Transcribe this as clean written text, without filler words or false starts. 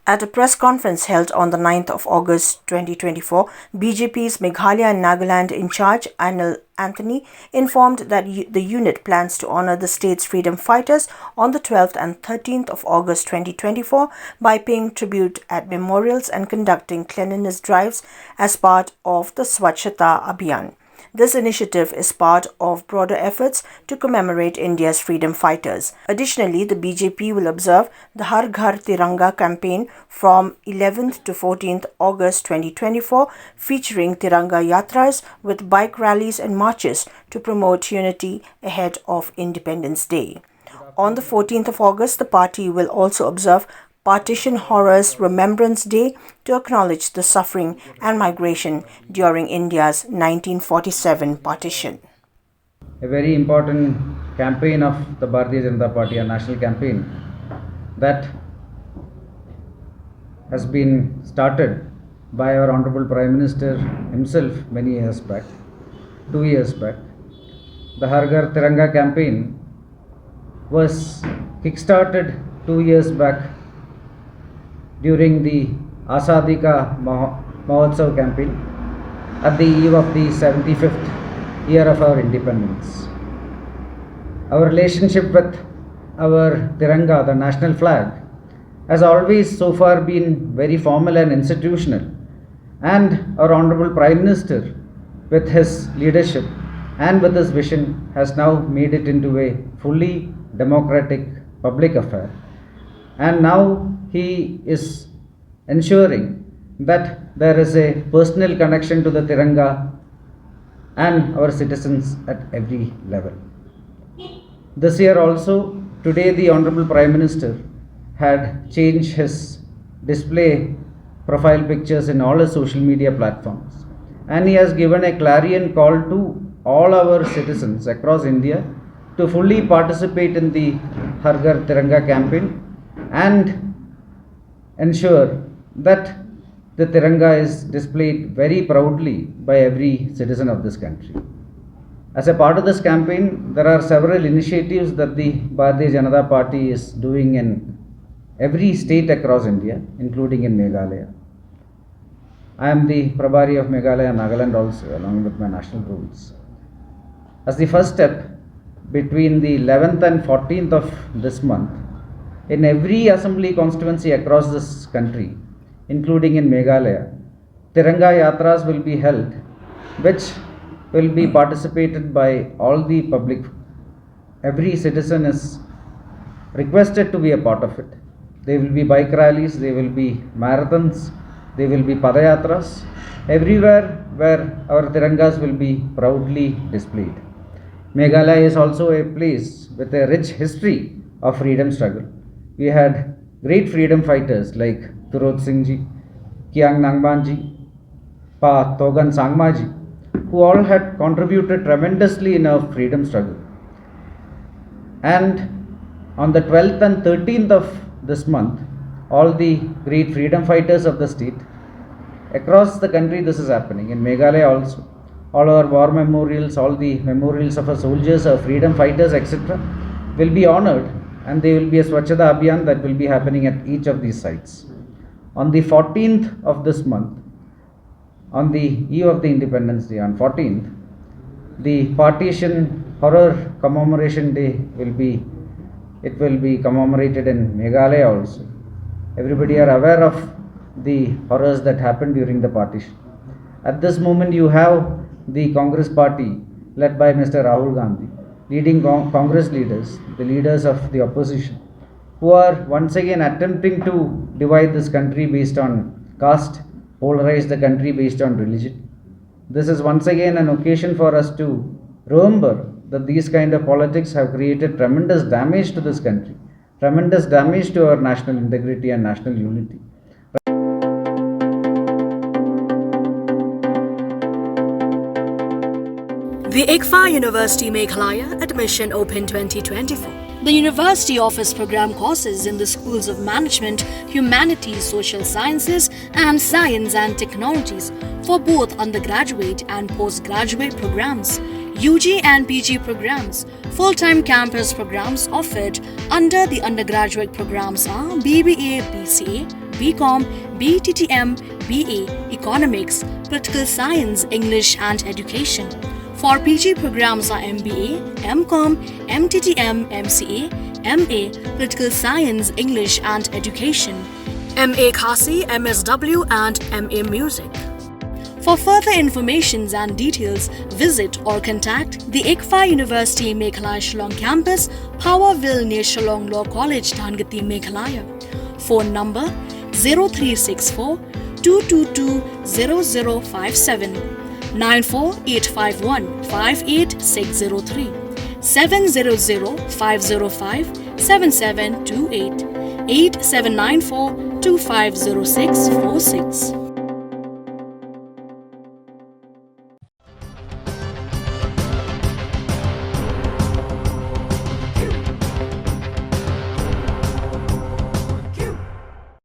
At a press conference held on the 9th of August 2024, BJP's Meghalaya and Nagaland in charge, Anil Antony, informed that the unit plans to honor the state's freedom fighters on the 12th and 13th of August 2024 by paying tribute at memorials and conducting cleanliness drives as part of the Swachhata Abhiyan. This initiative is part of broader efforts to commemorate India's freedom fighters. Additionally, the BJP will observe the Har Ghar Tiranga campaign from 11th to 14th August 2024, featuring Tiranga Yatras with bike rallies and marches to promote unity ahead of Independence Day. On the 14th of August, the party will also observe Partition Horrors Remembrance Day to acknowledge the suffering and migration during India's 1947 partition. A very important campaign of the Bharatiya Janata Party, a national campaign that has been started by our Honorable Prime Minister himself many years back, 2 years back. The Har Ghar Tiranga campaign was kick-started 2 years back during the Azadi Ka Mahotsav campaign at the eve of the 75th year of our independence. Our relationship with our Tiranga, the national flag, has always so far been very formal and institutional, and our Honorable Prime Minister, with his leadership and with his vision, has now made it into a fully democratic public affair. And now he is ensuring that there is a personal connection to the Tiranga and our citizens at every level. This year also, today the Honorable Prime Minister had changed his display profile pictures in all his social media platforms, and he has given a clarion call to all our citizens across India to fully participate in the Har Ghar Tiranga campaign and ensure that the Tiranga is displayed very proudly by every citizen of this country. As a part of this campaign, there are several initiatives that the Bharatiya Janata Party is doing in every state across India, including in Meghalaya. I am the Prabhari of Meghalaya and Nagaland also, along with my national roles. As the first step, between the 11th and 14th of this month, in every assembly constituency across this country, including in Meghalaya, Tiranga Yatras will be held, which will be participated by all the public. Every citizen is requested to be a part of it. There will be bike rallies, there will be marathons, there will be padayatras, everywhere where our Tirangas will be proudly displayed. Meghalaya is also a place with a rich history of freedom struggle. We had great freedom fighters like Turot Singh ji, Kiang Nangban ji, Pa Togan Sangma ji, who all had contributed tremendously in our freedom struggle. And on the 12th and 13th of this month, all the great freedom fighters of the state, across the country this is happening, in Meghalaya also, all our war memorials, all the memorials of our soldiers, our freedom fighters, etc., will be honored, and there will be a Swachhata Abhiyan that will be happening at each of these sites. On the 14th of this month, on the eve of the Independence Day, on 14th, the Partition Horror Commemoration Day will be commemorated in Meghalaya also. Everybody are aware of the horrors that happened during the partition. At this moment, you have the Congress party led by Mr. Rahul Gandhi, leading Congress leaders, the leaders of the opposition, who are once again attempting to divide this country based on caste, polarize the country based on religion. This is once again an occasion for us to remember that these kind of politics have created tremendous damage to this country, tremendous damage to our national integrity and national unity. The ICFA University Meghalaya Admission Open 2024. The university offers program courses in the schools of management, humanities, social sciences, and science and technologies for both undergraduate and postgraduate programs, UG and PG programs. Full-time campus programs offered under the undergraduate programs are BBA, BCA, BCom, BTTM, BA, Economics, Political Science, English and Education. For PG programs are MBA, MCom, MTTM, MCA, MA, Political Science, English and Education, MA Khasi, MSW and MA Music. For further information and details, visit or contact the ICFA University Meghalaya Shillong Campus, Powerville near Shillong Law College, Dhangati, Meghalaya. Phone number 0364 222 0057, 94851 58603, 700 505 7728, 8794 250646.